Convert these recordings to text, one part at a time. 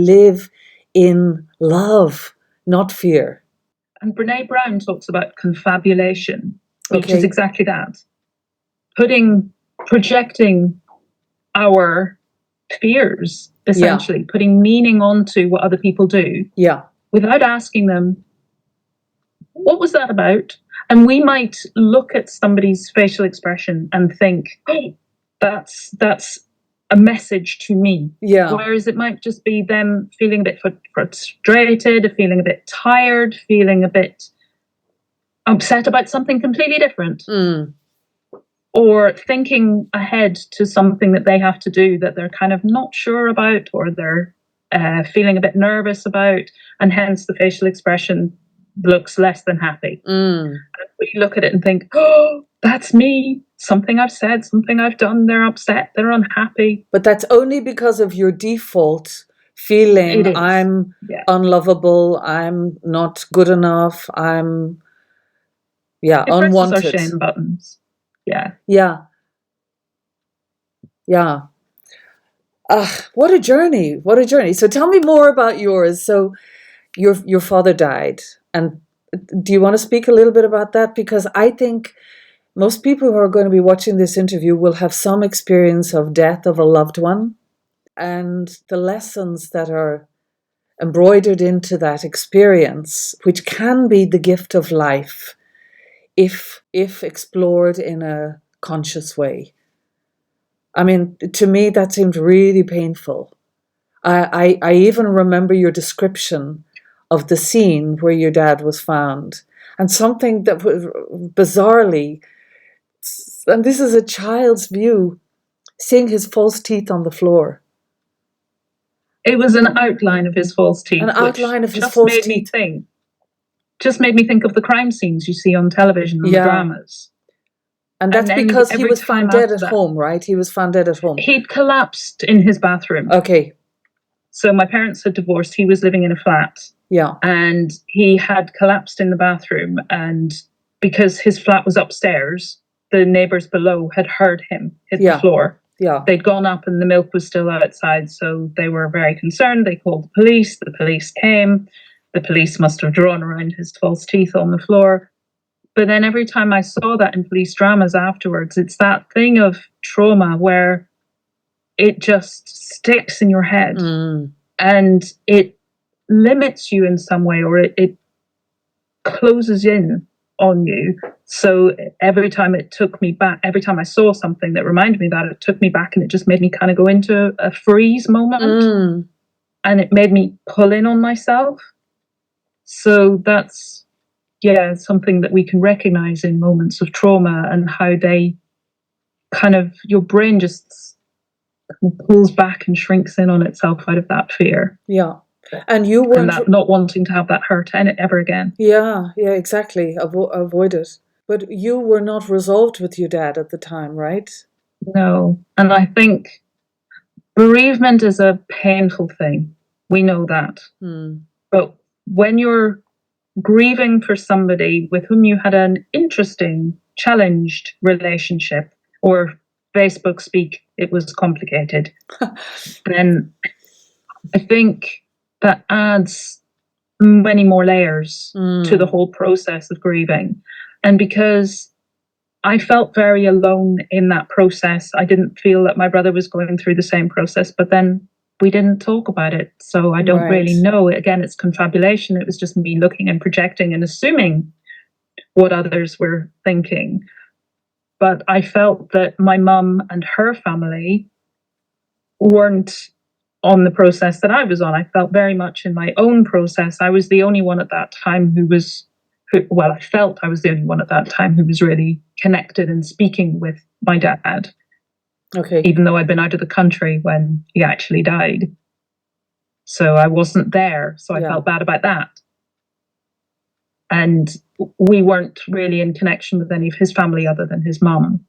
live in love, not fear. And Brene Brown talks about confabulation, which Okay. is exactly that. Projecting our fears, essentially, putting meaning onto what other people do. Yeah. Without asking them, what was that about? And we might look at somebody's facial expression and think, oh, that's a message to me. Yeah. Whereas it might just be them feeling a bit frustrated, feeling a bit tired, feeling a bit upset about something completely different. Or thinking ahead to something that they have to do that they're kind of not sure about, or they're feeling a bit nervous about, and hence the facial expression looks less than happy. We look at it and think, oh, that's me. Something I've said, something I've done, they're upset, they're unhappy. But that's only because of your default feeling, I'm unlovable, I'm not good enough, I'm unwanted. It presses our shame buttons. Yeah. What a journey. So tell me more about yours. So your father died, and do you want to speak a little bit about that? Because I think most people who are going to be watching this interview will have some experience of death of a loved one, and the lessons that are embroidered into that experience, which can be the gift of life if explored in a conscious way. I mean, to me, that seemed really painful. I even remember your description of the scene where your dad was found, and something that was bizarrely, and this is a child's view, seeing his false teeth on the floor. It was an outline of his false teeth. Just made me think of the crime scenes you see on television, on the dramas. And that's because he was found dead at home, right? He was found dead at home. He'd collapsed in his bathroom. Okay. So my parents had divorced. He was living in a flat. Yeah. And he had collapsed in the bathroom. And because his flat was upstairs, the neighbours below had heard him hit the floor. Yeah. They'd gone up and the milk was still outside. So they were very concerned. They called the police. The police came. The police must have drawn around his false teeth on the floor. But then every time I saw that in police dramas afterwards, it's that thing of trauma where it just sticks in your head and it limits you in some way, or it closes in on you. So every time it took me back, every time I saw something that reminded me of that, it took me back, and it just made me kind of go into a freeze moment. And it made me pull in on myself. So that's, something that we can recognize in moments of trauma, and how they kind of, your brain just pulls back and shrinks in on itself out of that fear. Yeah. And you weren't... And that not wanting to have that hurt ever again. Yeah, exactly. Avoid it. But you were not resolved with your dad at the time, right? No. And I think bereavement is a painful thing. We know that. But when you're grieving for somebody with whom you had an interesting, challenged relationship, or Facebook speak, it was complicated, then I think that adds many more layers to the whole process of grieving. And because I felt very alone in that process, I didn't feel that my brother was going through the same process, but then we didn't talk about it. So I don't really know. Again, it's confabulation. It was just me looking and projecting and assuming what others were thinking. But I felt that my mum and her family weren't on the process that I was on. I felt very much in my own process. I was the only one at that time I felt I was the only one at that time who was really connected and speaking with my dad. Okay. Even though I'd been out of the country when he actually died. So I wasn't there. So I felt bad about that. And we weren't really in connection with any of his family other than his mum.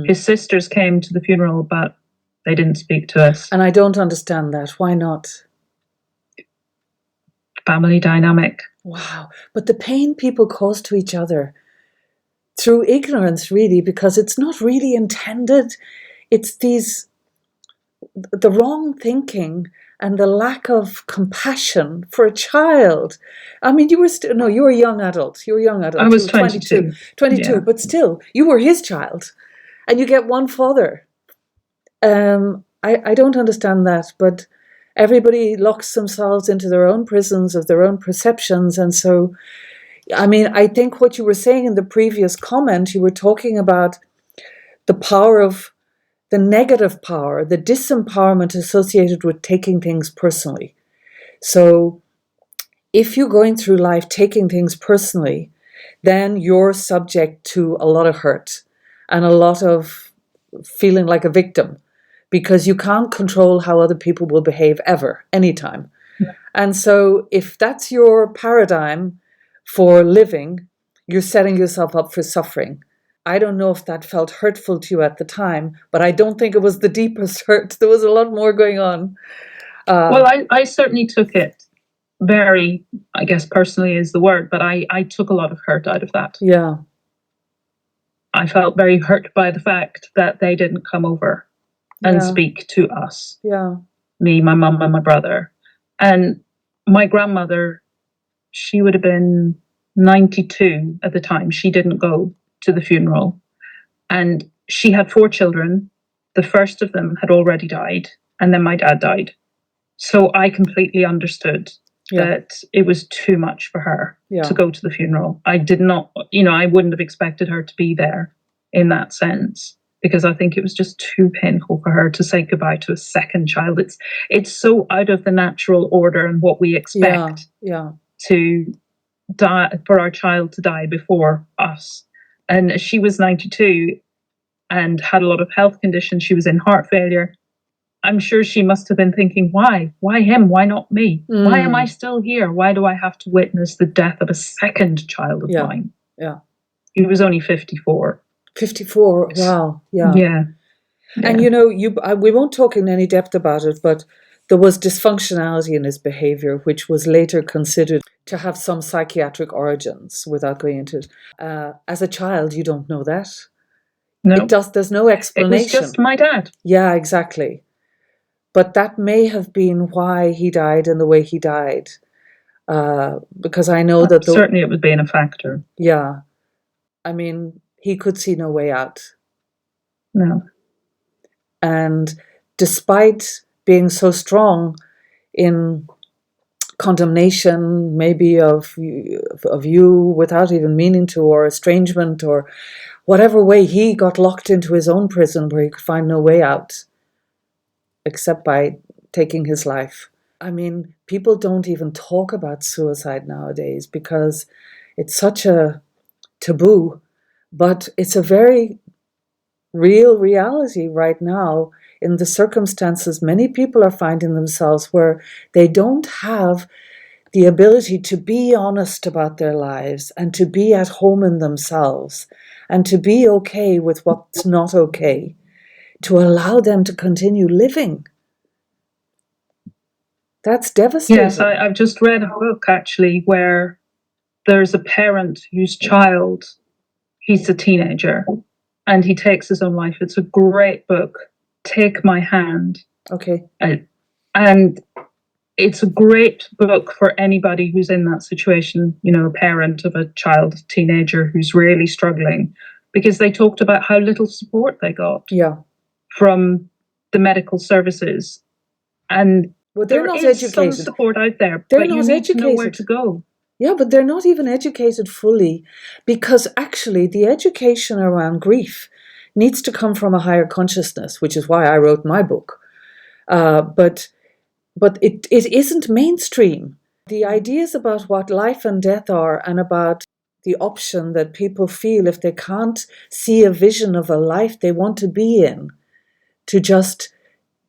His sisters came to the funeral, but they didn't speak to us. And I don't understand that. Why not? Family dynamic. Wow. But the pain people cause to each other through ignorance, really, because it's not really intended. It's the wrong thinking and the lack of compassion for a child. I mean, you were you were a young adult. You were a young adult. I was You were 22. 22, Yeah. but still, you were his child, and you get one father. I don't understand that, but everybody locks themselves into their own prisons of their own perceptions. And so, I mean, I think what you were saying in the previous comment, you were talking about the power of the negative power, the disempowerment associated with taking things personally. So if you're going through life taking things personally, then you're subject to a lot of hurt and a lot of feeling like a victim, because you can't control how other people will behave ever, anytime. Yeah. And so if that's your paradigm for living, you're setting yourself up for suffering. I don't know if that felt hurtful to you at the time, but I don't think it was the deepest hurt. There was a lot more going on. Well, I certainly took it very, I guess personally is the word, but I took a lot of hurt out of that. Yeah. I felt very hurt by the fact that they didn't come over and speak to us. Yeah. Me, my mum, and my brother. And my grandmother, she would have been 92 at the time. She didn't go to the funeral. And she had 4 children. The first of them had already died, and then my dad died. So I completely understood that it was too much for her to go to the funeral. I did not, I wouldn't have expected her to be there in that sense, because I think it was just too painful for her to say goodbye to a second child. It's so out of the natural order and what we expect to die, for our child to die before us. And she was 92 and had a lot of health conditions. She was in heart failure. I'm sure she must have been thinking, why? Why him? Why not me? Why am I still here? Why do I have to witness the death of a second child of mine? Yeah. He was only 54. 54, wow. Yeah. And we won't talk in any depth about it, but there was dysfunctionality in his behavior, which was later considered to have some psychiatric origins, without going into it. As a child, you don't know that. No. There's no explanation. It was just my dad. Yeah, exactly. But that may have been why he died in the way he died. Because I know that... Certainly it would be a factor. Yeah. I mean, he could see no way out. No. And despite being so strong in condemnation, maybe of you without even meaning to, or estrangement, or whatever way, he got locked into his own prison where he could find no way out except by taking his life. I mean, people don't even talk about suicide nowadays because it's such a taboo, but it's a very real reality right now in the circumstances many people are finding themselves, where they don't have the ability to be honest about their lives and to be at home in themselves and to be okay with what's not okay, to allow them to continue living. That's devastating. Yes, I've just read a book actually where there's a parent whose child, he's a teenager, and he takes his own life. It's a great book, Take My Hand. Okay. And it's a great book for anybody who's in that situation, a parent of a child, a teenager who's really struggling, because they talked about how little support they got from the medical services. And they're not educated. Some support out there, they're but not you need educated. to know where to go. Yeah, but they're not even educated fully, because actually the education around grief needs to come from a higher consciousness, which is why I wrote my book. But it isn't mainstream. The ideas about what life and death are, and about the option that people feel if they can't see a vision of a life they want to be in, to just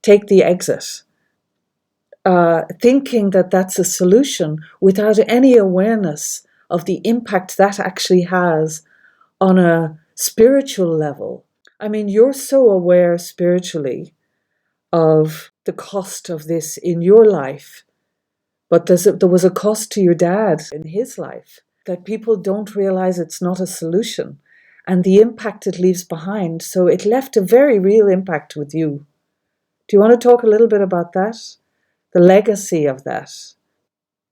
take the exit. Thinking that that's a solution without any awareness of the impact that actually has on a spiritual level. I mean, you're so aware spiritually of the cost of this in your life, but there was a cost to your dad in his life that people don't realize. It's not a solution, and the impact it leaves behind. So it left a very real impact with you. Do you want to talk a little bit about that? the legacy of that?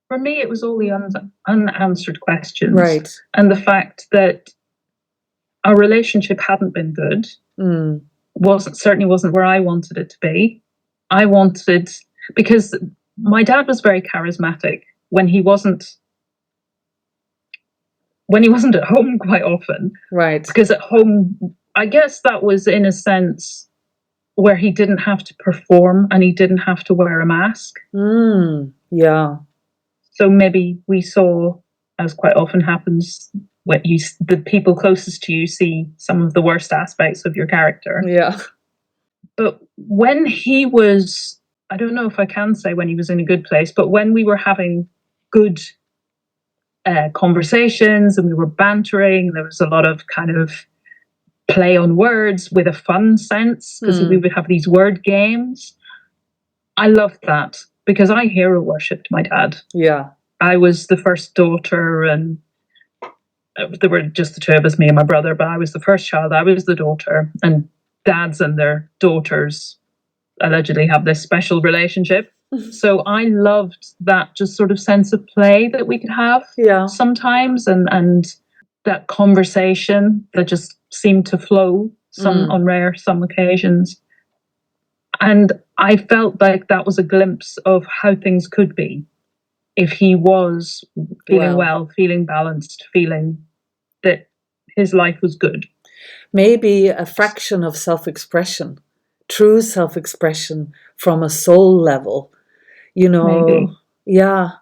For me, it was all the unanswered questions. Right. And the fact that our relationship hadn't been good. Certainly wasn't where I wanted it to be. Because my dad was very charismatic when he wasn't at home quite often. Right. Because at home, I guess that was in a sense where he didn't have to perform and he didn't have to wear a mask. Yeah. So maybe we saw, as quite often happens, when the people closest to you see some of the worst aspects of your character. Yeah. But when he was, I don't know if I can say when he was in a good place, but when we were having good conversations and we were bantering, there was a lot of kind of play on words with a fun sense, because we would have these word games. I loved that because I hero worshipped my dad. Yeah. I was the first daughter, and there were just the two of us, me and my brother, but I was the first child. I was the daughter, and dads and their daughters allegedly have this special relationship. So I loved that just sort of sense of play that we could have sometimes, and that conversation that just seemed to flow on some occasions. And I felt like that was a glimpse of how things could be if he was feeling well, feeling balanced, feeling that his life was good. Maybe a fraction of self-expression, true self-expression from a soul level, Maybe. Yeah.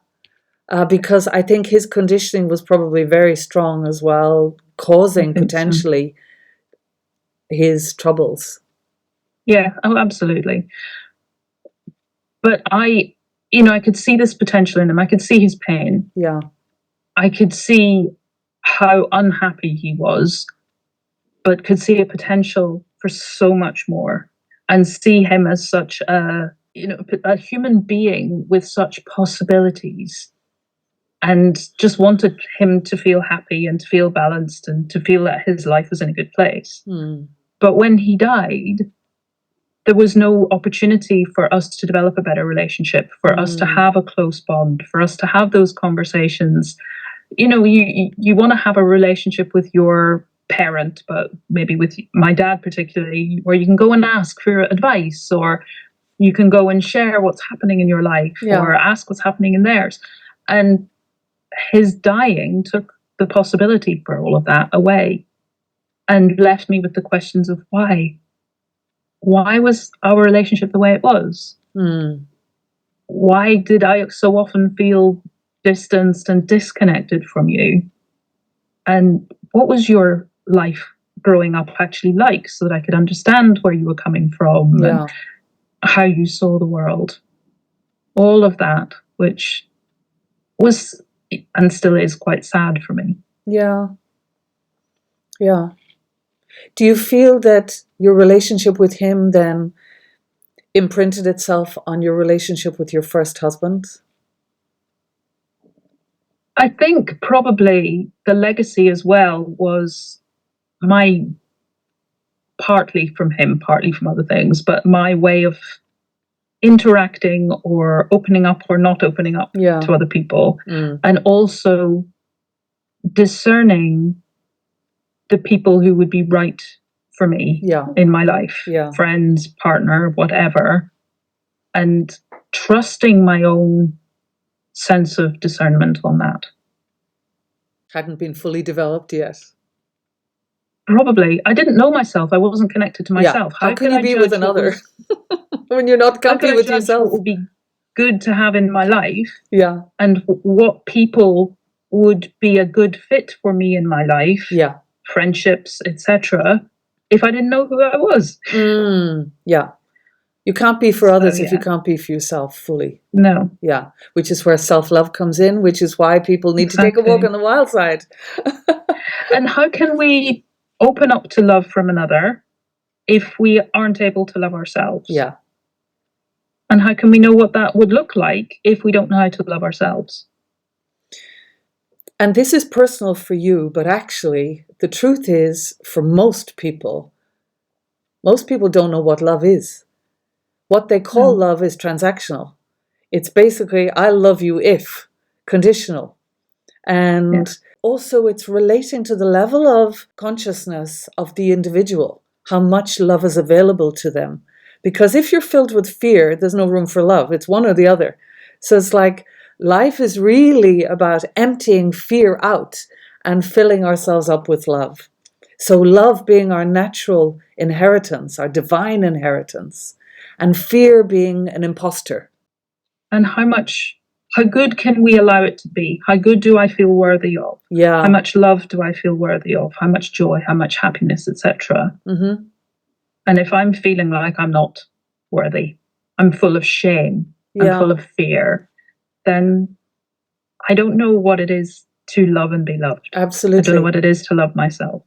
Because I think his conditioning was probably very strong as well, causing potentially his troubles. Yeah, oh, absolutely. But I could see this potential in him. I could see his pain. Yeah. I could see how unhappy he was, but could see a potential for so much more, and see him as such a human being with such possibilities, and just wanted him to feel happy and to feel balanced and to feel that his life was in a good place. But when he died, there was no opportunity for us to develop a better relationship, for us to have a close bond, for us to have those conversations. You want to have a relationship with your parent, but maybe with my dad particularly, where you can go and ask for advice, or you can go and share what's happening in your life, or ask what's happening in theirs. And his dying took the possibility for all of that away and left me with the questions of why. Why was our relationship the way it was? Why did I so often feel distanced and disconnected from you? And what was your life growing up actually like, so that I could understand where you were coming from and how you saw the world? All of that, which was and still is quite sad for me. Yeah. Yeah. Do you feel that your relationship with him then imprinted itself on your relationship with your first husband? I think probably the legacy as well was partly from him, partly from other things, but my way of interacting or opening up or not opening up to other people, and also discerning the people who would be right for me in my life, friends, partner, whatever, and trusting my own sense of discernment on that. Hadn't been fully developed yet. Probably. I didn't know myself. I wasn't connected to myself. How can you be with another when you're not comfy with yourself? What would be good to have in my life? Yeah. And what people would be a good fit for me in my life? Yeah. Friendships, etc. If I didn't know who I was. Yeah. You can't be for others if you can't be for yourself fully. No. Yeah. Which is where self-love comes in, which is why people need to take a walk on the wild side. And how can we open up to love from another if we aren't able to love ourselves? Yeah. And how can we know what that would look like if we don't know how to love ourselves? And this is personal for you, but actually the truth is, for most people don't know what love is. What they call love is transactional. It's basically, I love you if, conditional. And also it's relating to the level of consciousness of the individual, how much love is available to them. Because if you're filled with fear, there's no room for love. It's one or the other. So it's like life is really about emptying fear out and filling ourselves up with love. So love being our natural inheritance, our divine inheritance, and fear being an imposter. And how good can we allow it to be? How good do I feel worthy of? Yeah. How much love do I feel worthy of? How much joy, how much happiness, etc. Mm-hmm. And if I'm feeling like I'm not worthy, I'm full of shame, I'm full of fear, then I don't know what it is to love and be loved. Absolutely. I don't know what it is to love myself.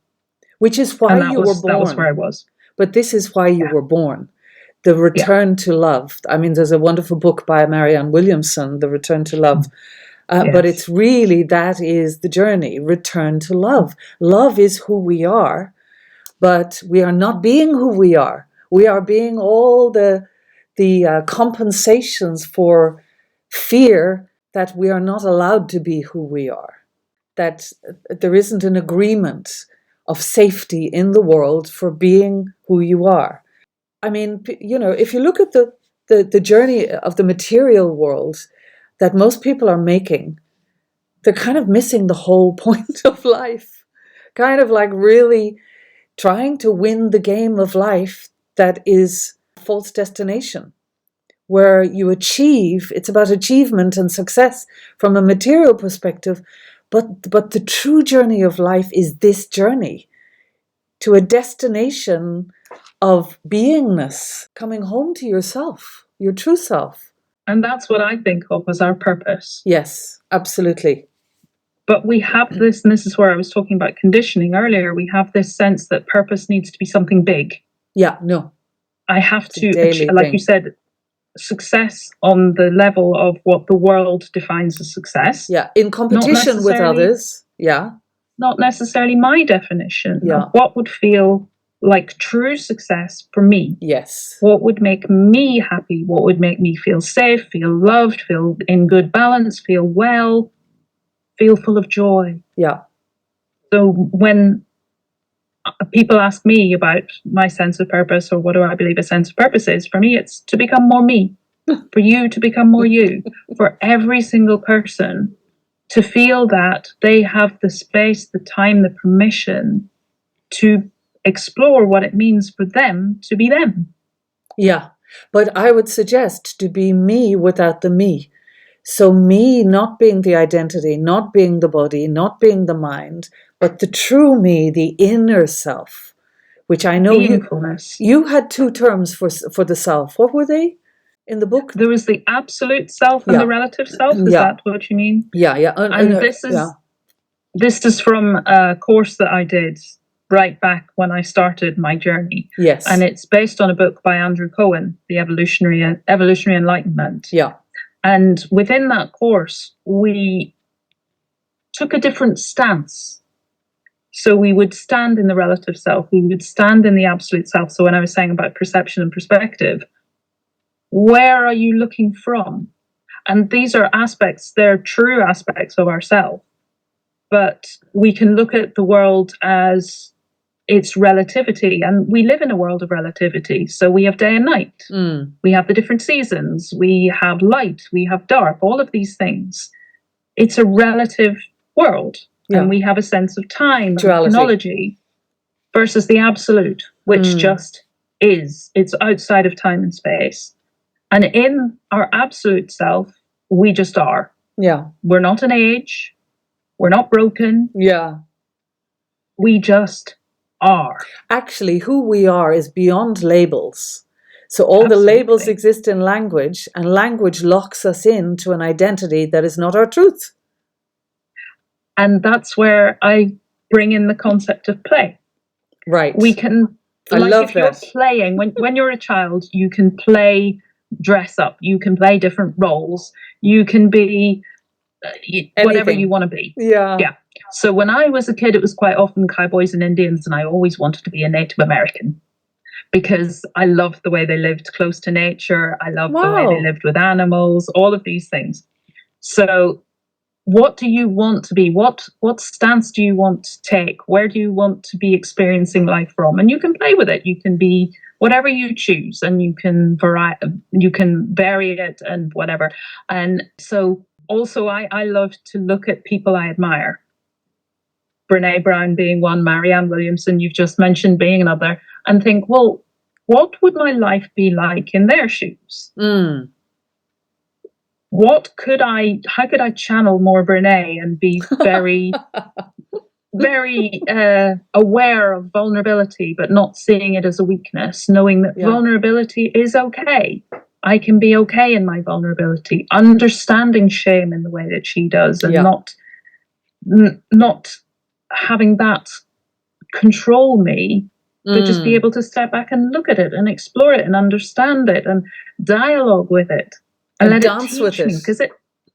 Which is why you were born. That was where I was. But this is why you were born. The return to love. I mean, there's a wonderful book by Marianne Williamson, The Return to Love. But it's really, that is the journey, return to love. Love is who we are, but we are not being who we are. We are being all the compensations for fear that we are not allowed to be who we are, that there isn't an agreement of safety in the world for being who you are. I mean, if you look at the journey of the material world that most people are making, they're kind of missing the whole point of life, kind of like really trying to win the game of life that is a false destination, where you achieve, it's about achievement and success from a material perspective, but the true journey of life is this journey to a destination of beingness, coming home to yourself, your true self. And that's what I think of as our purpose. Yes, absolutely. But we have this, and this is where I was talking about conditioning earlier, we have this sense that purpose needs to be something big. Yeah, no. I have to, like you said, success on the level of what the world defines as success. Yeah, in competition with others. Yeah. Not necessarily my definition of what would feel like true success for me. Yes. What would make me happy? What would make me feel safe, feel loved, feel in good balance, feel well, feel full of joy? Yeah. So when people ask me about my sense of purpose or what do I believe a sense of purpose is, for me it's to become more me, for you to become more you, for every single person to feel that they have the space, the time, the permission to explore what it means for them to be them. Yeah, but I would suggest to be me without the me. So me not being the identity, not being the body, not being the mind, but the true me, the inner self, which I know you had two terms for the self. What were they in the book? There was the absolute self and the relative self. Is that what you mean? Yeah. And this is from a course that I did right back when I started my journey. Yes. And it's based on a book by Andrew Cohen, The Evolutionary Enlightenment. Yeah. And within that course, we took a different stance. So we would stand in the relative self, we would stand in the absolute self. So when I was saying about perception and perspective, where are you looking from? And these are aspects, they're true aspects of ourselves. But we can look at the world as its relativity, and we live in a world of relativity. So we have day and night, we have the different seasons, we have light, we have dark, all of these things. It's a relative world, and we have a sense of time and chronology versus the absolute, which just is. It's outside of time and space. And in our absolute self, we just are. Yeah. We're not an age. We're not broken. Yeah. We just are. Actually, who we are is beyond labels. So all the labels exist in language, and language locks us into an identity that is not our truth. And that's where I bring in the concept of play. Right. We can, I love that. You're playing, when you're a child, you can play dress up, you can play different roles, you can be whatever you want to be. Yeah. So when I was a kid, it was quite often cowboys and Indians, and I always wanted to be a Native American. because I loved the way they lived close to nature. I loved the way they Wow. lived with animals, all of these things. So what do you want to be? What stance do you want to take? Where do you want to be experiencing life from? And you can play with it. You can be whatever you choose, and you can vary it and whatever. And so also I love to look at people I admire. Brene Brown being one, Marianne Williamson, you've just mentioned, being another, and think, well, what would my life be like in their shoes? Mm. How could I channel more Brene and be very, very aware of vulnerability, but not seeing it as a weakness, knowing that vulnerability is okay. I can be okay in my vulnerability, understanding shame in the way that she does, and not having that control me, but just be able to step back and look at it and explore it and understand it and dialogue with it and let dance it teach with me, it. because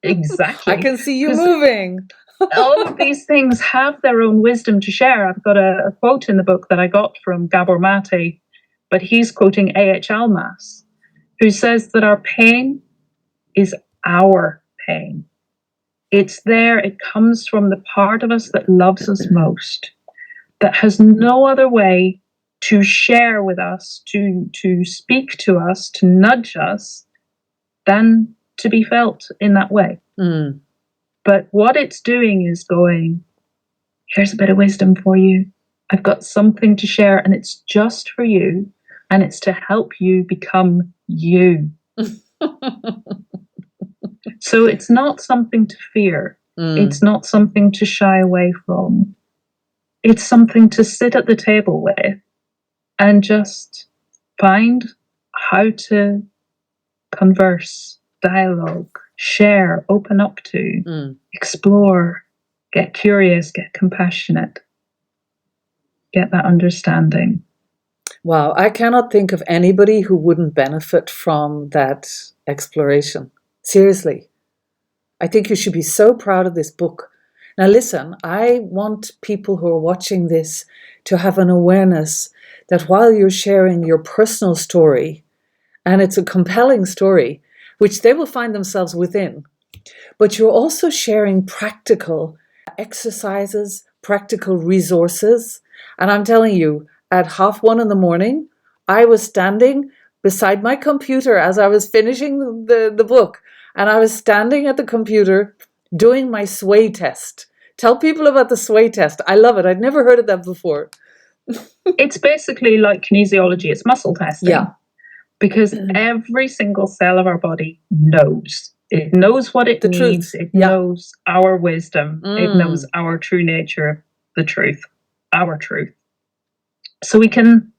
exactly. I can see you moving. All of these things have their own wisdom to share. I've got a quote in the book that I got from Gabor Mate, but he's quoting A.H. Almas, who says that our pain is our pain. It's there. It comes from the part of us that loves us most, that has no other way to share with us, to speak to us, to nudge us, than to be felt in that way. Mm. But what it's doing is going, here's a bit of wisdom for you. I've got something to share, and it's just for you, and it's to help you become you. So it's not something to fear. It's not something to shy away from. It's something to sit at the table with and just find how to converse, dialogue, share, open up to, explore, get curious, get compassionate, get that understanding. Wow, I cannot think of anybody who wouldn't benefit from that exploration. Seriously. I think you should be so proud of this book. Now listen, I want people who are watching this to have an awareness that while you're sharing your personal story, and it's a compelling story, which they will find themselves within, but you're also sharing practical exercises, practical resources. And I'm telling you, at 1:30 a.m, I was standing beside my computer as I was finishing the book. And I was standing at the computer doing my sway test. Tell people about the sway test. I love it. I'd never heard of that before. It's basically like kinesiology. It's muscle testing. Yeah. Because every single cell of our body knows. It knows what it needs. It knows our wisdom. It knows our true nature, the truth, our truth. So we can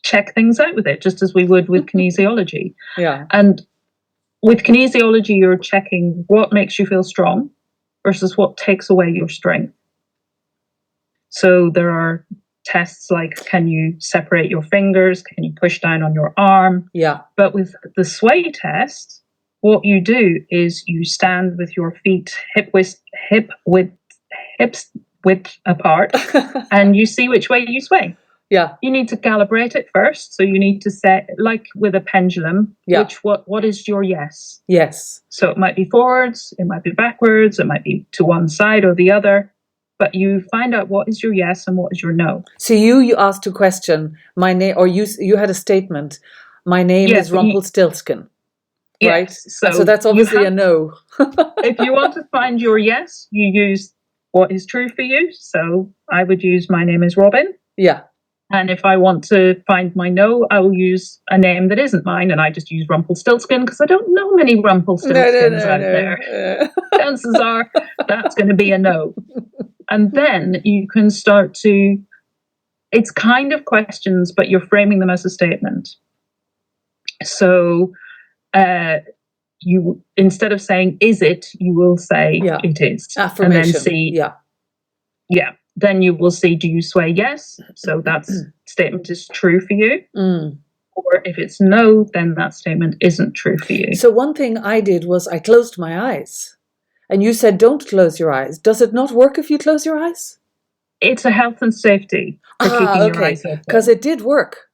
check things out with it, just as we would with kinesiology. Yeah. And with kinesiology, you're checking what makes you feel strong versus what takes away your strength. So there are tests like, can you separate your fingers? Can you push down on your arm? Yeah. But with the sway test, what you do is you stand with your feet hips width apart, and you see which way you sway. Yeah. You need to calibrate it first. So you need to set, like with a pendulum, what is your yes? Yes. So it might be forwards, it might be backwards, it might be to one side or the other. But you find out what is your yes and what is your no. So you asked a question, my name, or you had a statement, my name is Rumpelstiltskin, right? Yes, so that's obviously a no. If you want to find your yes, you use what is true for you. So I would use my name is Robyn. Yeah. And if I want to find my no, I will use a name that isn't mine, and I just use Rumpelstiltskin because I don't know many Rumpelstiltskins out there. Chances are that's going to be a no. And then you can start to, it's kind of questions, but you're framing them as a statement. So you, instead of saying, is it, you will say, it is. Affirmation. And then see, then you will see, do you sway yes? So that statement is true for you. Or if it's no, then that statement isn't true for you. So one thing I did was I closed my eyes. And you said, don't close your eyes. Does it not work if you close your eyes? It's a health and safety for keeping your eyes open. Because it did work.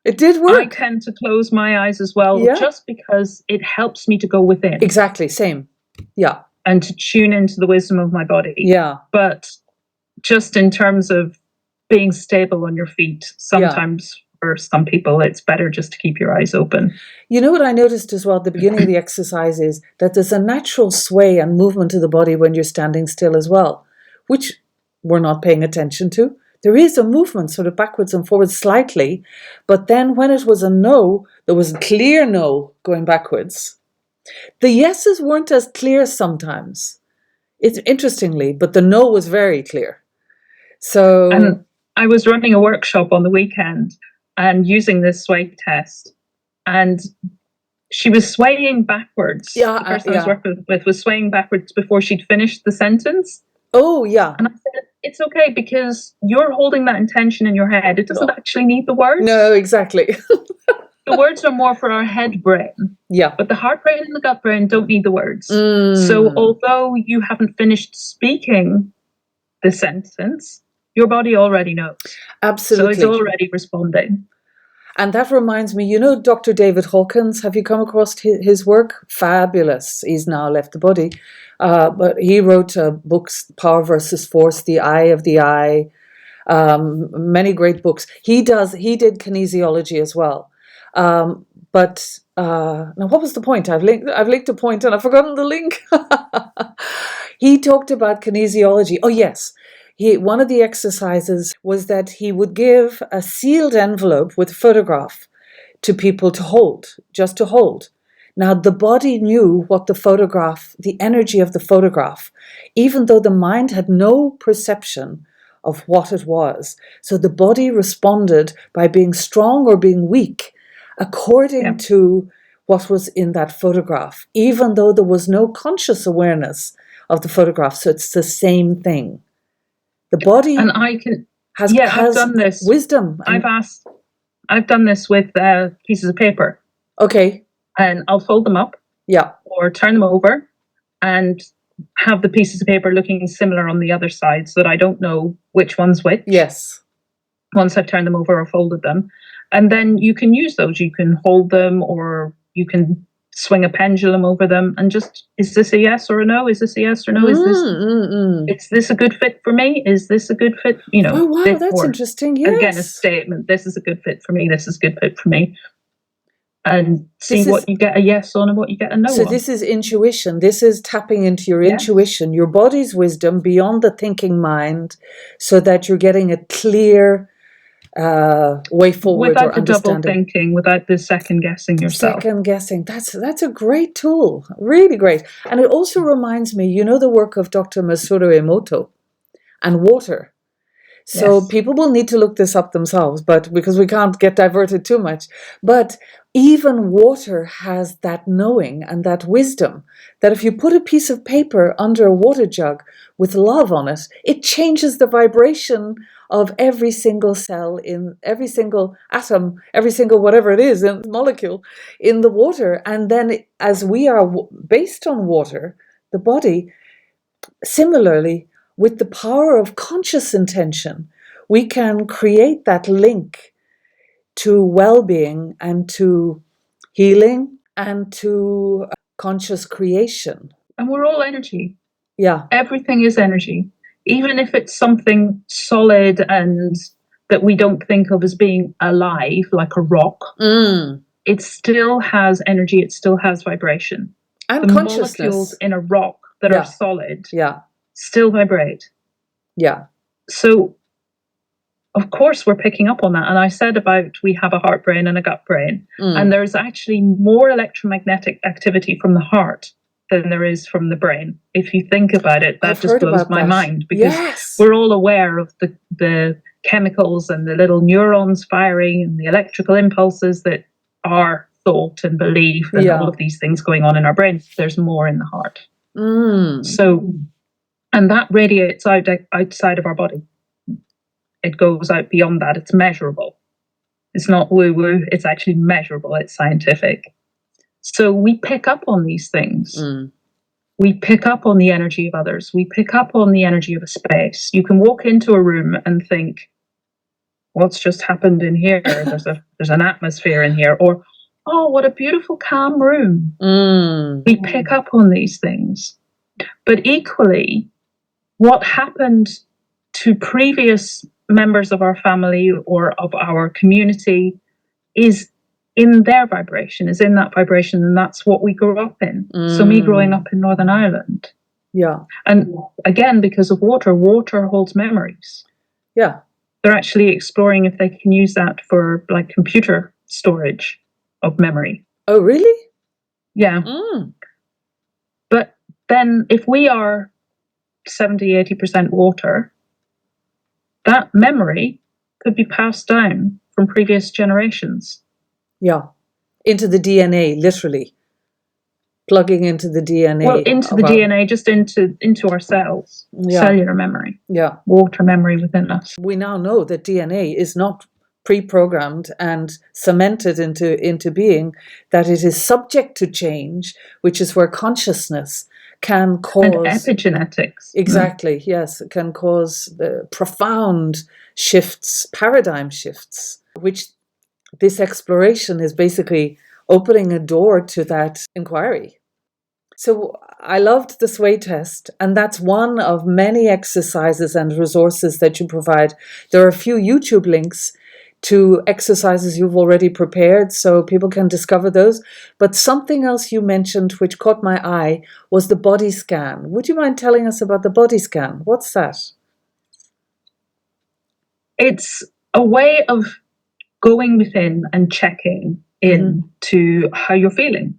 It did I work. tend to close my eyes as well, Yeah. just because it helps me to go within. Exactly. Same. Yeah. And to tune into the wisdom of my body. Yeah. But just in terms of being stable on your feet, sometimes for some people, it's better just to keep your eyes open. You know what I noticed as well at the beginning of the exercise is that there's a natural sway and movement to the body when you're standing still as well, which we're not paying attention to. There is a movement sort of backwards and forwards slightly, but then when it was a no, there was a clear no going backwards. The yeses weren't as clear sometimes, interestingly, but the no was very clear. So, and I was running a workshop on the weekend and using this sway test, and she was swaying backwards. Yeah, the person I was working with was swaying backwards before she'd finished the sentence. Oh, yeah. And I said, it's okay, because you're holding that intention in your head. It doesn't actually need the words. No, exactly. The words are more for our head brain. Yeah. But the heart brain and the gut brain don't need the words. So although you haven't finished speaking the sentence, your body already knows. Absolutely. So it's already responding. And that reminds me, you know Dr. David Hawkins, have you come across his work? Fabulous. He's now left the body. But he wrote books, Power versus Force, The Eye of the Eye, many great books. He did kinesiology as well. But now what was the point? I've linked a point and I've forgotten the link. He talked about kinesiology. Oh, yes. One of the exercises was that he would give a sealed envelope with a photograph to people to hold, just to hold. Now, the body knew what the energy of the photograph, even though the mind had no perception of what it was. So the body responded by being strong or being weak according to what was in that photograph, even though there was no conscious awareness of the photograph. So it's the same thing. The body and I can has I've done this wisdom. I've done this with pieces of paper. Okay. And I'll fold them up. Yeah. Or turn them over and have the pieces of paper looking similar on the other side so that I don't know which one's which. Yes. Once I've turned them over or folded them. And then you can use those. You can hold them, or you can swing a pendulum over them and just, is this a yes or a no? Is this a yes or no? Is this a good fit for me? Is this a good fit? Oh, wow, that's interesting. Yes. Again, a statement. This is a good fit for me. This is a good fit for me. And see what you get a yes on and what you get a no on. So this is intuition. This is tapping into your intuition, your body's wisdom beyond the thinking mind, so that you're getting a clear way forward without or the understanding. Double thinking, without the second guessing yourself. Second guessing. That's a great tool. Really great. And it also reminds me, you know, the work of Dr. Masaru Emoto and water. So people will need to look this up themselves, but because we can't get diverted too much. But even water has that knowing and that wisdom that if you put a piece of paper under a water jug with love on it, it changes the vibration of every single cell in every single atom, every single whatever it is, in molecule in the water. And then as we are based on water, the body, similarly, with the power of conscious intention, we can create that link to well-being and to healing and to conscious creation. And we're all energy. Yeah. Everything is energy. Even if it's something solid and that we don't think of as being alive, like a rock, it still has energy, it still has vibration. And the consciousness. Molecules in a rock that are solid still vibrate. Yeah. So, of course, we're picking up on that. And I said about we have a heart brain and a gut brain. And there's actually more electromagnetic activity from the heart than there is from the brain. If you think about it, that just blows my mind, because we're all aware of the chemicals and the little neurons firing and the electrical impulses that are thought and belief and all of these things going on in our brain. There's more in the heart. So, and that radiates out outside of our body. It goes out beyond that. It's measurable. It's not woo-woo. It's actually measurable. It's scientific. So we pick up on these things. We pick up on the energy of others. We pick up on the energy of a space. You can walk into a room and think, what's just happened in here? There's an atmosphere in here. Or, oh, what a beautiful calm room. We pick up on these things. But equally, what happened to previous members of our family or of our community is in their vibration, is in that vibration, and that's what we grew up in. So me growing up in Northern Ireland. Yeah. And again, because of water holds memories. Yeah. They're actually exploring if they can use that for like computer storage of memory. Oh, really? Yeah. But then if we are 70, 80% water, that memory could be passed down from previous generations. Yeah. Into the DNA, literally. Plugging into the DNA. Well, into the DNA, just into our cells. Yeah. Cellular memory. Yeah. Water memory within us. We now know that DNA is not pre-programmed and cemented into being, that it is subject to change, which is where consciousness can cause... And epigenetics. Exactly, yes. It can cause the profound shifts, paradigm shifts, which this exploration is basically opening a door to that inquiry. So I loved the sway test, and that's one of many exercises and resources that you provide. There are a few YouTube links to exercises you've already prepared, so people can discover those. But something else you mentioned which caught my eye was the body scan. Would you mind telling us about the body scan? What's that? It's a way of going within and checking in to how you're feeling.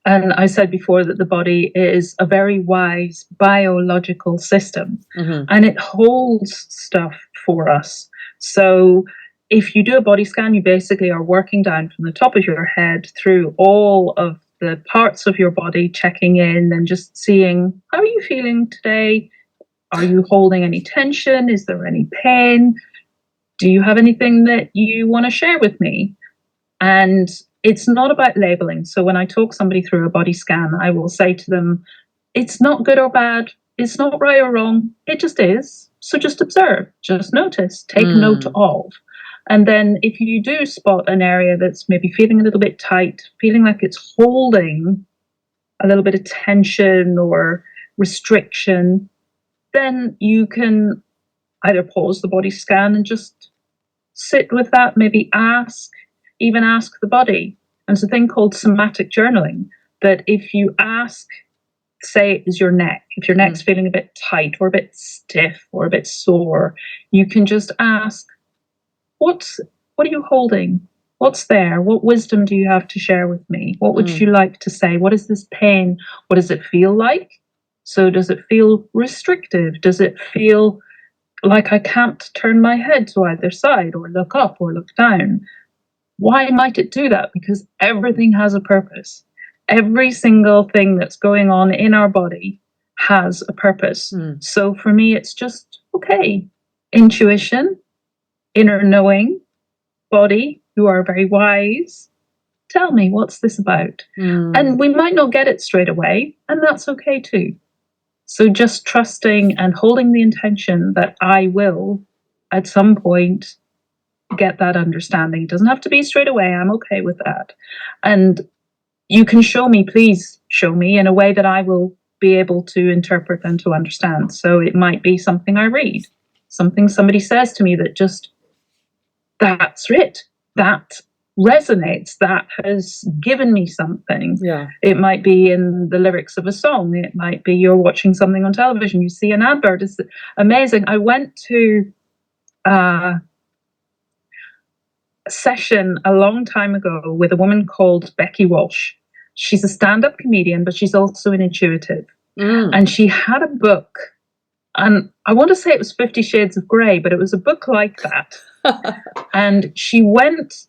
And I said before that the body is a very wise biological system, and it holds stuff for us. So if you do a body scan, you basically are working down from the top of your head through all of the parts of your body, checking in and just seeing, how are you feeling today? Are you holding any tension? Is there any pain? Do you have anything that you want to share with me? And it's not about labeling. So when I talk somebody through a body scan, I will say to them, it's not good or bad. It's not right or wrong. It just is. So just observe, just notice, take note of. And then if you do spot an area that's maybe feeling a little bit tight, feeling like it's holding a little bit of tension or restriction, then you can either pause the body scan and just sit with that, maybe even ask the body. And it's a thing called somatic journaling, that if you ask, say, is your neck, if your neck's feeling a bit tight or a bit stiff or a bit sore, you can just ask, what are you holding? What's there? What wisdom do you have to share with me? What would you like to say? What is this pain? What does it feel like? So does it feel restrictive? Does it feel like I can't turn my head to either side or look up or look down? Why might it do that? Because everything has a purpose. Every single thing that's going on in our body has a purpose. So for me, it's just, okay, intuition, inner knowing, body, who are very wise, tell me, what's this about? And we might not get it straight away, and that's okay too. So just trusting and holding the intention that I will, at some point, get that understanding. It doesn't have to be straight away. I'm okay with that. And you can show me, please show me in a way that I will be able to interpret and to understand. So it might be something I read, something somebody says to me that just, that's it. That resonates. That has given me something. Yeah. It might be in the lyrics of a song. It might be you're watching something on television. You see an advert. It's amazing. I went to a session a long time ago with a woman called Becky Walsh. She's a stand-up comedian, but she's also an intuitive. And she had a book, and I want to say it was 50 Shades of Grey, but it was a book like that. And she went,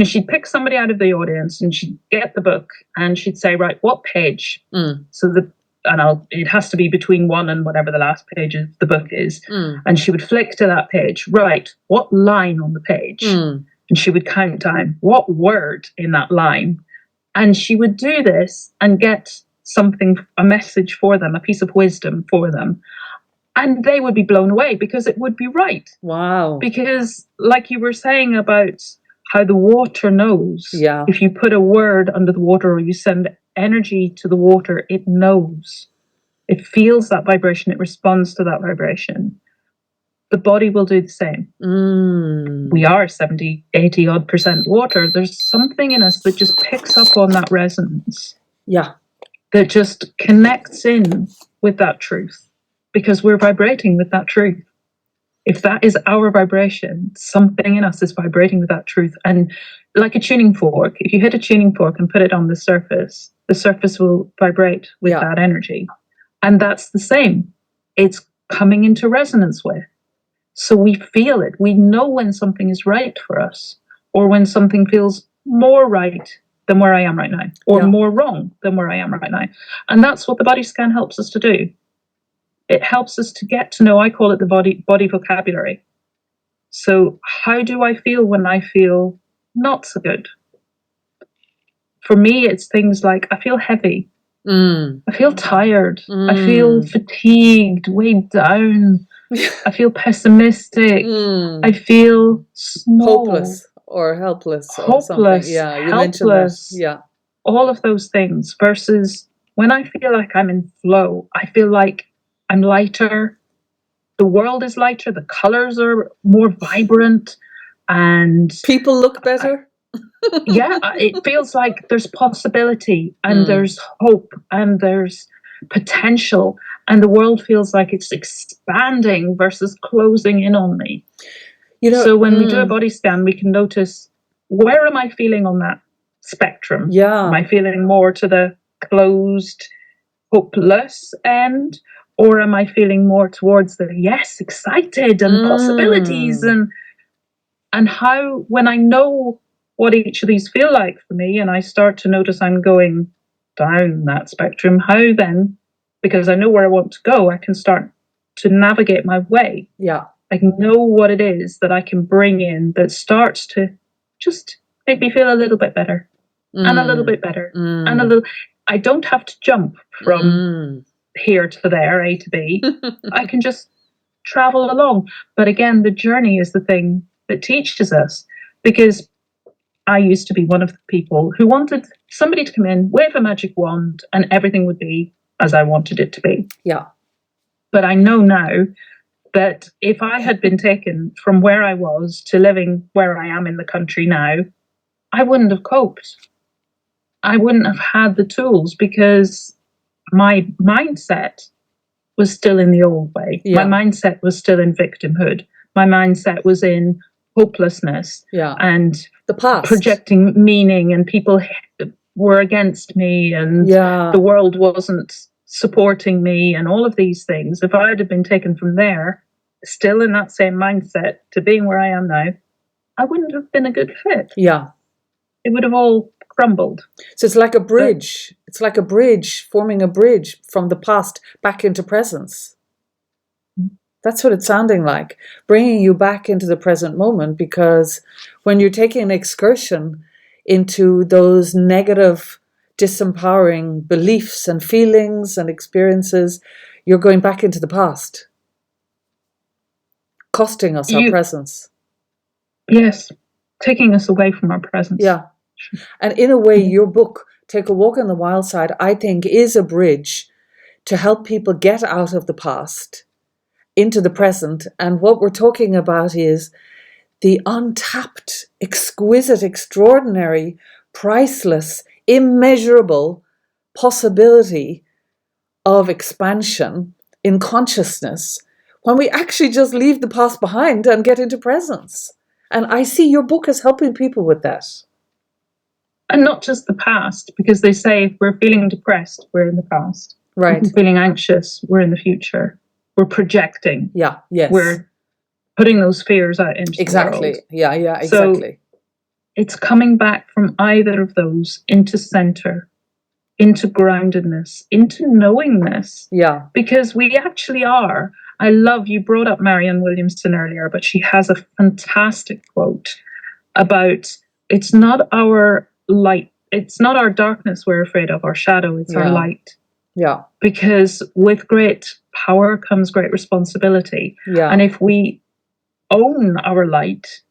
she'd pick somebody out of the audience and she'd get the book and she'd say, right, what page? So it has to be between 1 and whatever the last page of the book is. And she would flick to that page, right, what line on the page? And she would count down what word in that line. And she would do this and get something, a message for them, a piece of wisdom for them. And they would be blown away because it would be right. Wow. Because, like you were saying about how the water knows, if you put a word under the water or you send energy to the water, it knows. It feels that vibration, it responds to that vibration. The body will do the same. We are 70, 80 odd % water. There's something in us that just picks up on that resonance. Yeah. That just connects in with that truth because we're vibrating with that truth. If that is our vibration, something in us is vibrating with that truth. And like a tuning fork, if you hit a tuning fork and put it on the surface will vibrate with that energy. And that's the same. It's coming into resonance with. So we feel it. We know when something is right for us or when something feels more right than where I am right now or more wrong than where I am right now. And that's what the body scan helps us to do. It helps us to get to know, I call it the body vocabulary. So how do I feel when I feel not so good? For me, it's things like I feel heavy. I feel tired. I feel fatigued, weighed down. I feel pessimistic. I feel small. Hopeless or helpless or something. Yeah, you mentioned that. Yeah. All of those things versus when I feel like I'm in flow, I feel like I'm lighter. The world is lighter. The colors are more vibrant and people look better. It feels like there's possibility and there's hope and there's potential and the world feels like it's expanding versus closing in on me. So when we do a body scan, we can notice, where am I feeling on that spectrum? Yeah. Am I feeling more to the closed, hopeless end? Or am I feeling more towards the yes, excited and possibilities and how, when I know what each of these feel like for me and I start to notice I'm going down that spectrum, how then, because I know where I want to go, I can start to navigate my way. Yeah. I know what it is that I can bring in that starts to just make me feel a little bit better and a little bit better and a little. I don't have to jump from here to there, A to B. I can just travel along. But again, the journey is the thing that teaches us, because I used to be one of the people who wanted somebody to come in, wave a magic wand, and everything would be as I wanted it to be. Yeah. But I know now that if I had been taken from where I was to living where I am in the country now, I wouldn't have coped. I wouldn't have had the tools because my mindset was still in the old way. Yeah. My mindset was still in victimhood. My mindset was in hopelessness and the past, projecting meaning, and people were against me and the world wasn't supporting me and all of these things. If I had been taken from there, still in that same mindset, to being where I am now, I wouldn't have been a good fit. Yeah. It would have all crumbled. So it's like a bridge. It's like a bridge, forming a bridge from the past back into presence. That's what it's sounding like, bringing you back into the present moment, because when you're taking an excursion into those negative, disempowering beliefs and feelings and experiences, you're going back into the past, costing us our presence. Yes, taking us away from our presence. Yeah. And in a way, your book, Take a Walk on the Wild Side, I think is a bridge to help people get out of the past into the present. And what we're talking about is the untapped, exquisite, extraordinary, priceless, immeasurable possibility of expansion in consciousness when we actually just leave the past behind and get into presence. And I see your book as helping people with that. And not just the past, because they say if we're feeling depressed, we're in the past. Right. If we're feeling anxious, we're in the future. We're projecting. Yeah, yes. We're putting those fears out into the world. Yeah, exactly. So it's coming back from either of those into center, into groundedness, into knowingness. Yeah. Because we actually are. I love, you brought up Marianne Williamson earlier, but she has a fantastic quote about, it's not our light, it's not our darkness we're afraid of, our shadow, it's our light. Yeah. Because with great power comes great responsibility. Yeah. And if we own our light,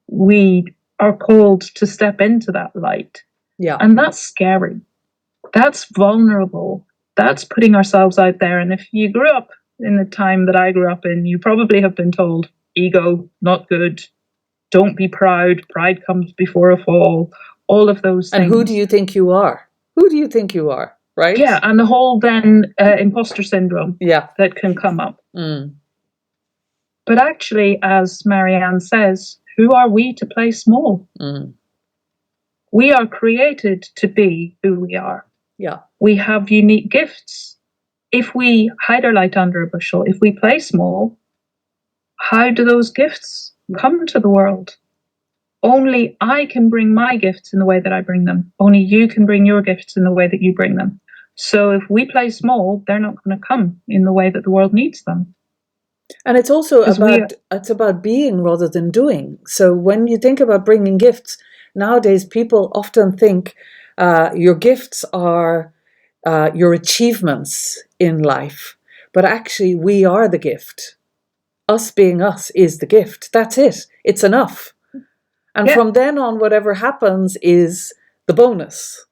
we are called to step into that light. Yeah. And that's scary. That's vulnerable. That's putting ourselves out there. And if you grew up in the time that I grew up in, you probably have been told, ego, not good. Don't be proud. Pride comes before a fall. All of those things. And who do you think you are? Who do you think you are? Right? Yeah, and the whole then imposter syndrome that can come up. Mm. But actually, as Marianne says, who are we to play small? Mm. We are created to be who we are. Yeah. We have unique gifts. If we hide our light under a bushel, if we play small, how do those gifts come to the world? Only I can bring my gifts in the way that I bring them. Only you can bring your gifts in the way that you bring them. So if we play small, they're not going to come in the way that the world needs them. And it's also about being rather than doing. So when you think about bringing gifts, nowadays people often think your gifts are your achievements in life. But actually, we are the gift. Us being us is the gift. That's it. It's enough. And from then on, whatever happens is the bonus.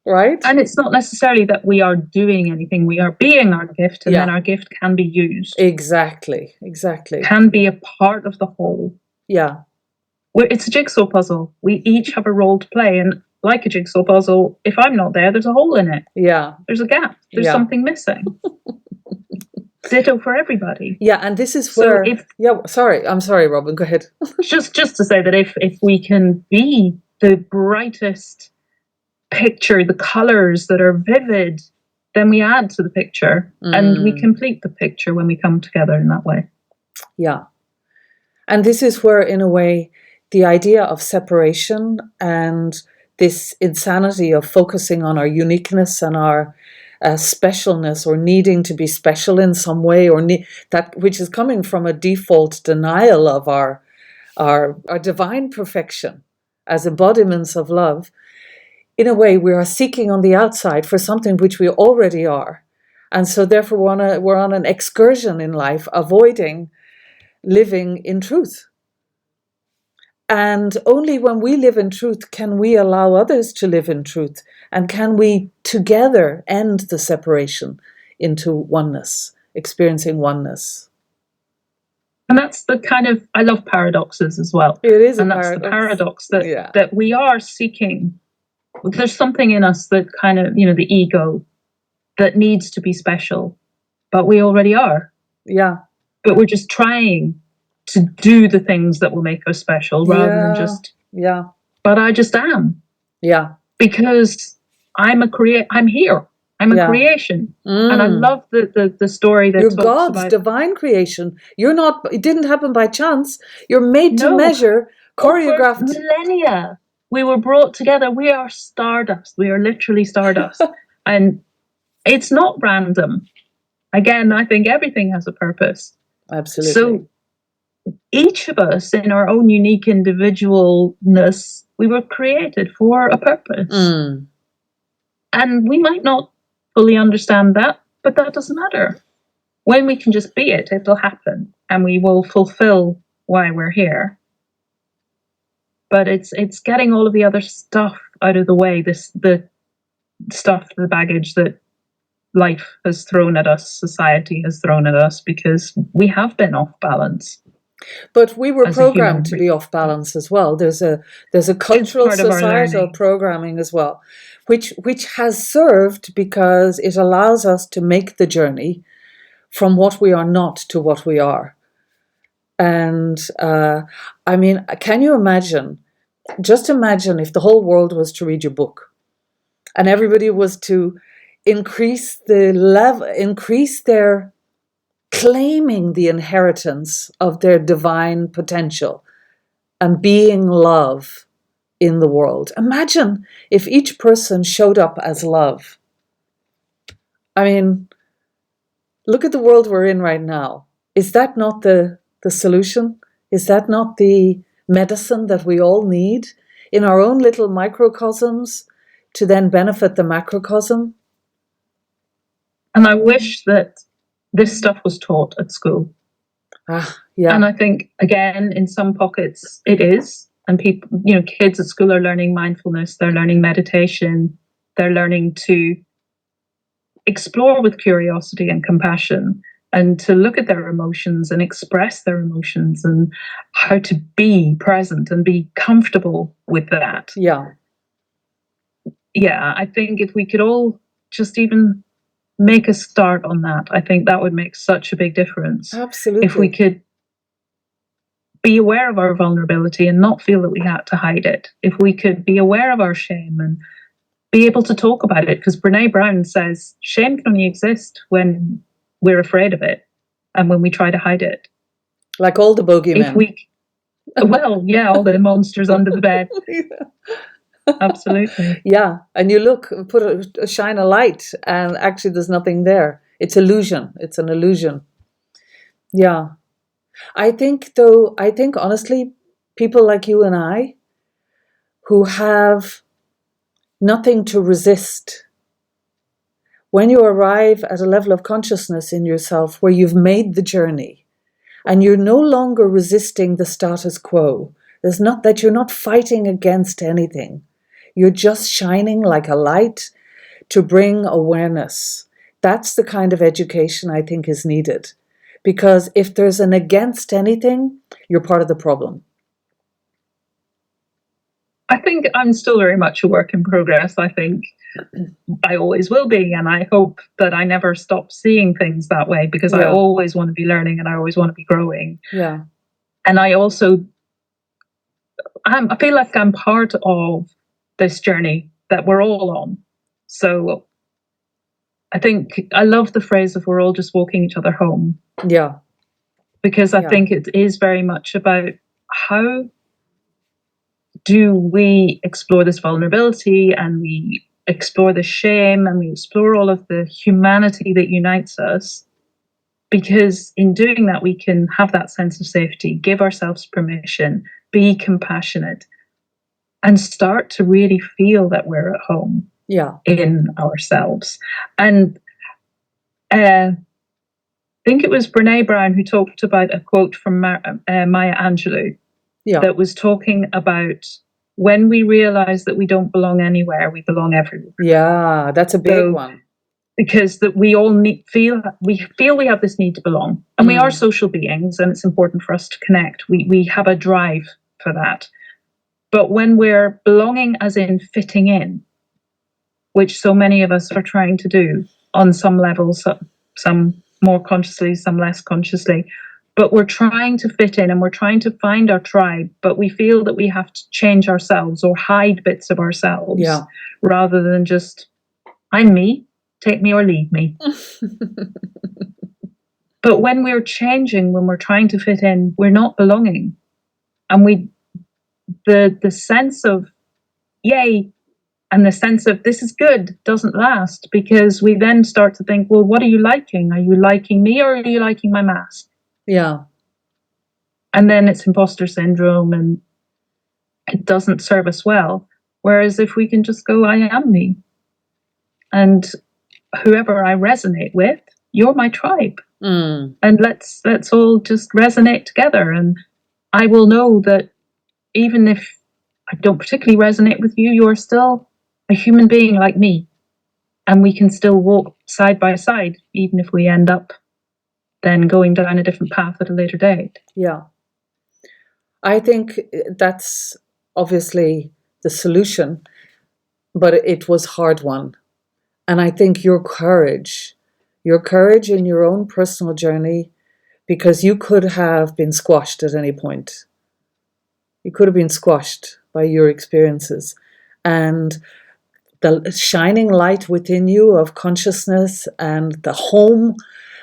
Right? And it's not necessarily that we are doing anything. We are being our gift, and then our gift can be used. Exactly. Can be a part of the whole. Yeah. It's a jigsaw puzzle. We each have a role to play. And like a jigsaw puzzle, if I'm not there, there's a hole in it. Yeah. There's a gap. There's something missing. Ditto for everybody. Yeah, and this is where... I'm sorry, Robyn, go ahead. just to say that if we can be the brightest picture, the colors that are vivid, then we add to the picture and we complete the picture when we come together in that way. Yeah. And this is where, in a way, the idea of separation and this insanity of focusing on our uniqueness and our specialness, or needing to be special in some way, or that which is coming from a default denial of our divine perfection as embodiments of love. In a way, we are seeking on the outside for something which we already are. And so therefore we're on an excursion in life, avoiding living in truth. And only when we live in truth can we allow others to live in truth. And can we together end the separation into oneness, experiencing oneness. And that's the kind of, I love paradoxes as well. It is a paradox. And that's the paradox that we are seeking. There's something in us that kind of, the ego that needs to be special, but we already are. Yeah. But we're just trying to do the things that will make us special rather than just... Yeah. But I just am. Yeah. Because I'm here. I'm a creation. And I love the story that you're talks God's about... divine creation. You're not, it didn't happen by chance. You're made to measure, choreographed. Over millennia. We were brought together. We are stardust. We are literally stardust. And it's not random. Again, I think everything has a purpose. Absolutely. So each of us, in our own unique individualness, we were created for a purpose. And we might not fully understand that, but that doesn't matter. When we can just be it, it'll happen. And we will fulfill why we're here. But it's getting all of the other stuff out of the way, the baggage that life has thrown at us, society has thrown at us, because we have been off balance. But we were programmed to be off balance as well. There's a cultural, societal programming as well, which has served because it allows us to make the journey from what we are not to what we are. And I mean, can you imagine? Just imagine if the whole world was to read your book, and everybody was to increase their claiming the inheritance of their divine potential and being love in the world. Imagine if each person showed up as love. I mean, look at the world we're in right now. Is that not the solution? Is that not the medicine that we all need in our own little microcosms to then benefit the macrocosm? And I wish that this stuff was taught at school. Yeah. And I think, again, in some pockets it is. And people, kids at school are learning mindfulness, they're learning meditation, they're learning to explore with curiosity and compassion, and to look at their emotions and express their emotions, and how to be present and be comfortable with that. Yeah. Yeah, I think if we could all just even make a start on that, I think that would make such a big difference. Absolutely. If we could be aware of our vulnerability and not feel that we had to hide it. If we could be aware of our shame and be able to talk about it, because Brene Brown says shame can only exist when we're afraid of it and when we try to hide it. Like all the bogeymen. All the monsters under the bed. Absolutely. Yeah, and you shine a light, and actually there's nothing there. It's illusion. It's an illusion. Yeah. I think honestly, people like you and I who have nothing to resist, when you arrive at a level of consciousness in yourself where you've made the journey and you're no longer resisting the status quo, you're not fighting against anything. You're just shining like a light to bring awareness. That's the kind of education I think is needed. Because if there's an against anything, you're part of the problem. I think I'm still very much a work in progress. I think I always will be. And I hope that I never stop seeing things that way, because I always want to be learning and I always want to be growing. Yeah. And I feel like I'm part of this journey that we're all on. So I think I love the phrase of we're all just walking each other home. Yeah. Because I think it is very much about how do we explore this vulnerability, and we explore the shame, and we explore all of the humanity that unites us. Because in doing that, we can have that sense of safety, give ourselves permission, be compassionate, and start to really feel that we're at home in ourselves. And I think it was Brene Brown who talked about a quote from Maya Angelou that was talking about when we realize that we don't belong anywhere, we belong everywhere. Yeah, that's a big one. Because that we all feel we have this need to belong, and we are social beings, and it's important for us to connect. We have a drive for that. But when we're belonging as in fitting in, which so many of us are trying to do on some levels, some more consciously, some less consciously, but we're trying to fit in and we're trying to find our tribe, but we feel that we have to change ourselves or hide bits of ourselves rather than just, I'm me, take me or leave me. But when we're changing, when we're trying to fit in, we're not belonging. And the sense of yay and the sense of this is good doesn't last, because we then start to think, well, what are you liking? Are you liking me or are you liking my mask? Yeah. And then it's imposter syndrome and it doesn't serve us well. Whereas if we can just go, I am me. And whoever I resonate with, you're my tribe. And let's all just resonate together. And I will know that even if I don't particularly resonate with you, you're still a human being like me. And we can still walk side by side, even if we end up then going down a different path at a later date. Yeah. I think that's obviously the solution, but it was hard one. And I think your courage in your own personal journey, because you could have been squashed at any point. You could have been squashed by your experiences. And the shining light within you of consciousness and the home,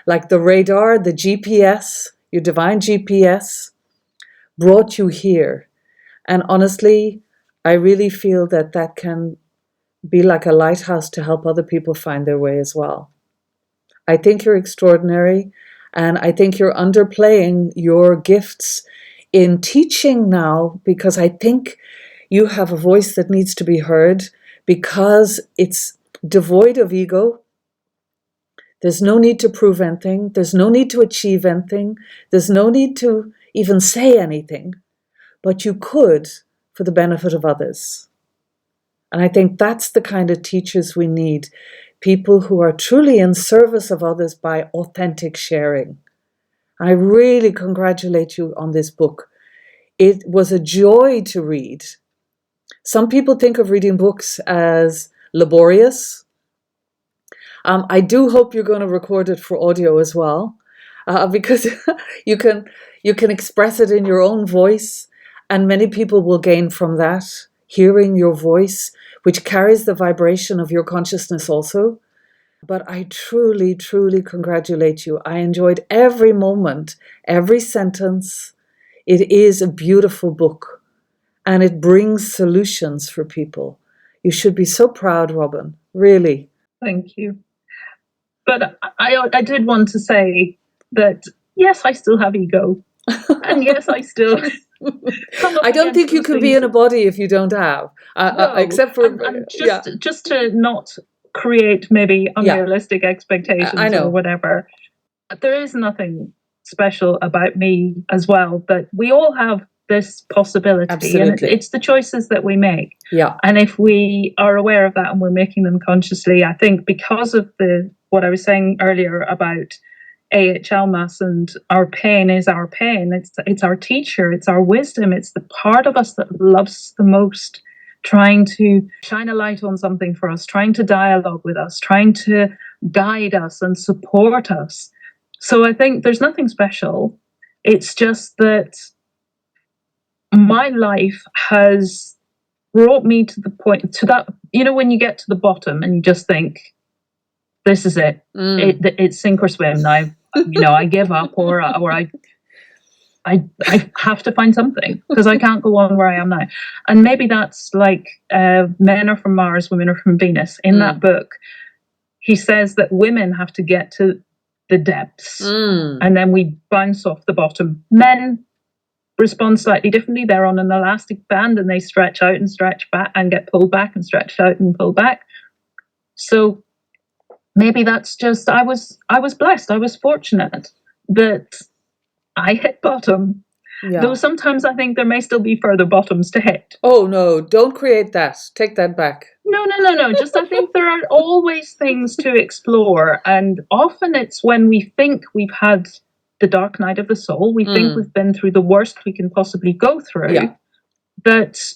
like the radar, the GPS, your divine GPS, brought you here. And honestly, I really feel that can be like a lighthouse to help other people find their way as well. I think you're extraordinary, and I think you're underplaying your gifts in teaching now, because I think you have a voice that needs to be heard, because it's devoid of ego. There's no need to prove anything. There's no need to achieve anything. There's no need to even say anything. But you could for the benefit of others. And I think that's the kind of teachers we need. People who are truly in service of others by authentic sharing. I really congratulate you on this book. It was a joy to read. Some people think of reading books as laborious. I do hope you're going to record it for audio as well, because you can express it in your own voice, and many people will gain from that, hearing your voice, which carries the vibration of your consciousness also. But I truly, truly congratulate you. I enjoyed every moment, every sentence. It is a beautiful book, and it brings solutions for people. You should be so proud, Robyn, really. Thank you. But I did want to say that, yes, I still have ego. And yes, I still... I don't think you can be in a body if you don't have. No, except for... and just to not create maybe unrealistic expectations or whatever. There is nothing special about me as well, but we all have this possibility. Absolutely. And it's the choices that we make. Yeah. And if we are aware of that and we're making them consciously, I think because of what I was saying earlier about AHL mass and our pain is our pain, it's our teacher, it's our wisdom, it's the part of us that loves the most, trying to shine a light on something for us, trying to dialogue with us, trying to guide us and support us. So I think there's nothing special. It's just that my life has brought me to the point, to that, when you get to the bottom and you just think, this is it. It's sink or swim now. I give up, or I have to find something because I can't go on where I am now. And maybe that's like men are from Mars, women are from Venus. In that book, he says that women have to get to the depths and then we bounce off the bottom. Men respond slightly differently. They're on an elastic band and they stretch out and stretch back and get pulled back and stretch out and pull back. So maybe that's just, I was blessed. I was fortunate that I hit bottom. Yeah. Though sometimes I think there may still be further bottoms to hit. Oh, no, don't create that. Take that back. No. Just I think there are always things to explore. And often it's when we think we've had the dark night of the soul, we think we've been through the worst we can possibly go through, that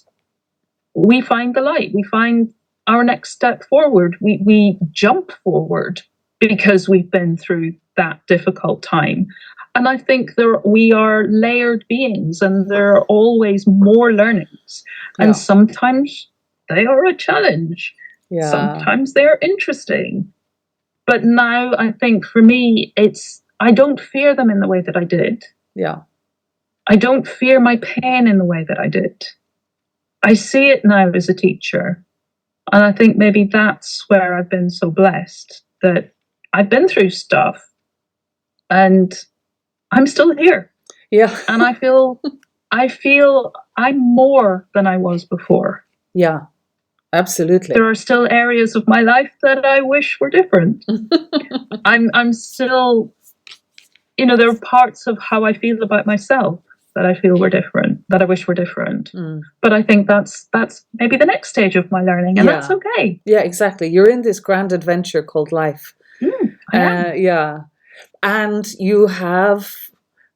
we find the light. We find our next step forward. We jump forward because we've been through that difficult time. And I think we are layered beings and there are always more learnings. And sometimes they are a challenge. Yeah. Sometimes they're interesting. But now I think for me, I don't fear them in the way that I did. Yeah. I don't fear my pain in the way that I did. I see it now as a teacher. And I think maybe that's where I've been so blessed, that I've been through stuff and I'm still here. Yeah. And I feel I'm more than I was before. Yeah, absolutely. There are still areas of my life that I wish were different. I'm still, there are parts of how I feel about myself that I feel were different, that I wish were different. But I think that's maybe the next stage of my learning, and that's okay. Yeah, exactly. You're in this grand adventure called life. I am. Yeah. And you have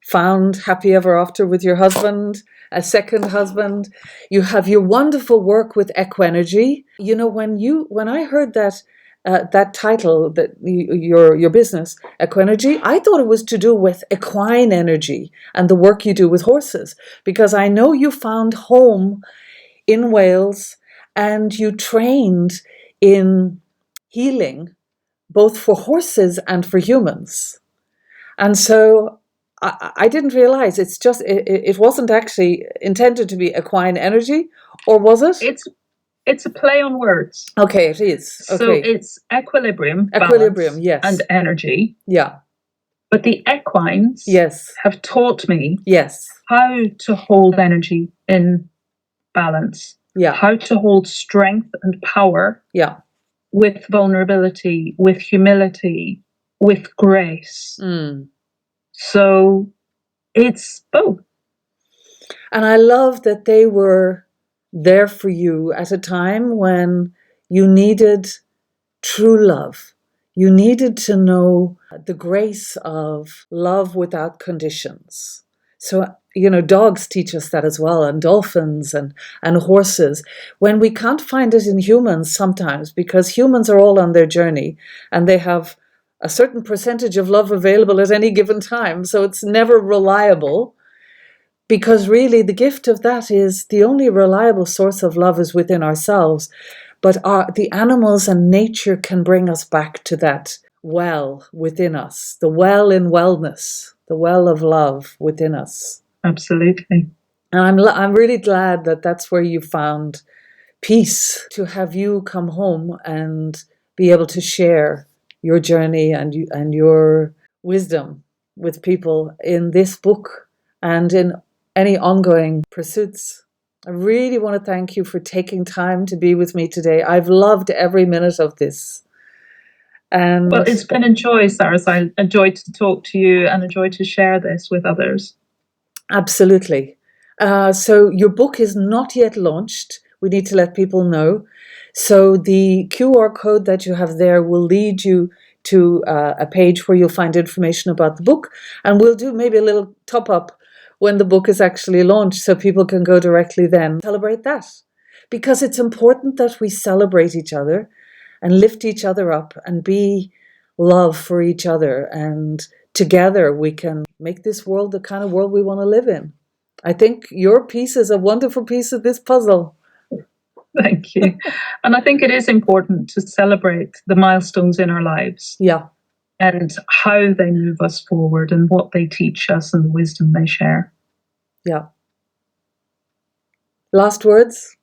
found happy ever after with your husband, a second husband. You have your wonderful work with Equenergy. When I heard that that title, that your business, Equenergy, I thought it was to do with equine energy and the work you do with horses, because I know you found home in Wales and you trained in healing both for horses and for humans. And so I didn't realize it wasn't actually intended to be equine energy, or was it? It's a play on words. Okay, it is. Okay. So it's equilibrium, yes, and energy. Yeah. But the equines have taught me how to hold energy in balance. Yeah. How to hold strength and power. Yeah. With vulnerability, with humility, with grace. Mm. So it's both. And I love that they were there for you at a time when you needed true love. You needed to know the grace of love without conditions. So, dogs teach us that as well, and dolphins and horses. When we can't find it in humans sometimes, because humans are all on their journey and they have a certain percentage of love available at any given time. So it's never reliable, because really the gift of that is the only reliable source of love is within ourselves. But the animals and nature can bring us back to that well within us, the well in wellness, the well of love within us. Absolutely. And I'm really glad that that's where you found peace, to have you come home and be able to share your journey and your wisdom with people in this book and in any ongoing pursuits. I really want to thank you for taking time to be with me today. I've loved every minute of this. And well, it's been a joy, Sarasai. A joy to talk to you and a joy to share this with others. Absolutely. So your book is not yet launched. We need to let people know. So the QR code that you have there will lead you to a page where you'll find information about the book. And we'll do maybe a little top up when the book is actually launched so people can go directly then celebrate that. Because it's important that we celebrate each other and lift each other up and be love for each other. And together we can make this world the kind of world we want to live in. I think your piece is a wonderful piece of this puzzle. Thank you. And I think it is important to celebrate the milestones in our lives. Yeah. And how they move us forward and what they teach us and the wisdom they share. Yeah. Last words?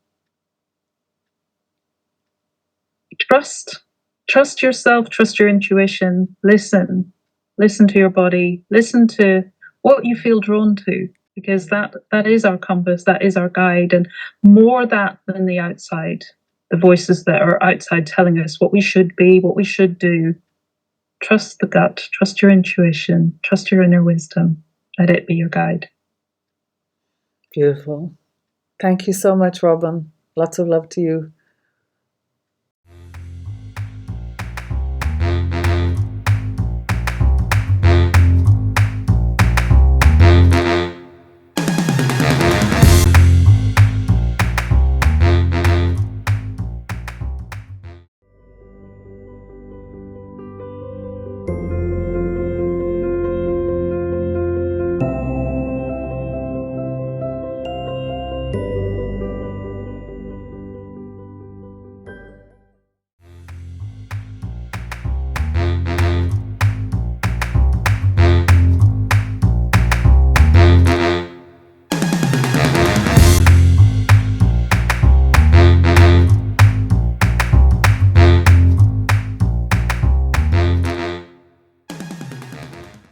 Trust yourself, trust your intuition, listen to your body, listen to what you feel drawn to, because that is our compass, that is our guide, and more that than the outside, the voices that are outside telling us what we should be, what we should do. Trust the gut, trust your intuition, trust your inner wisdom, let it be your guide. Beautiful. Thank you so much, Robyn. Lots of love to you.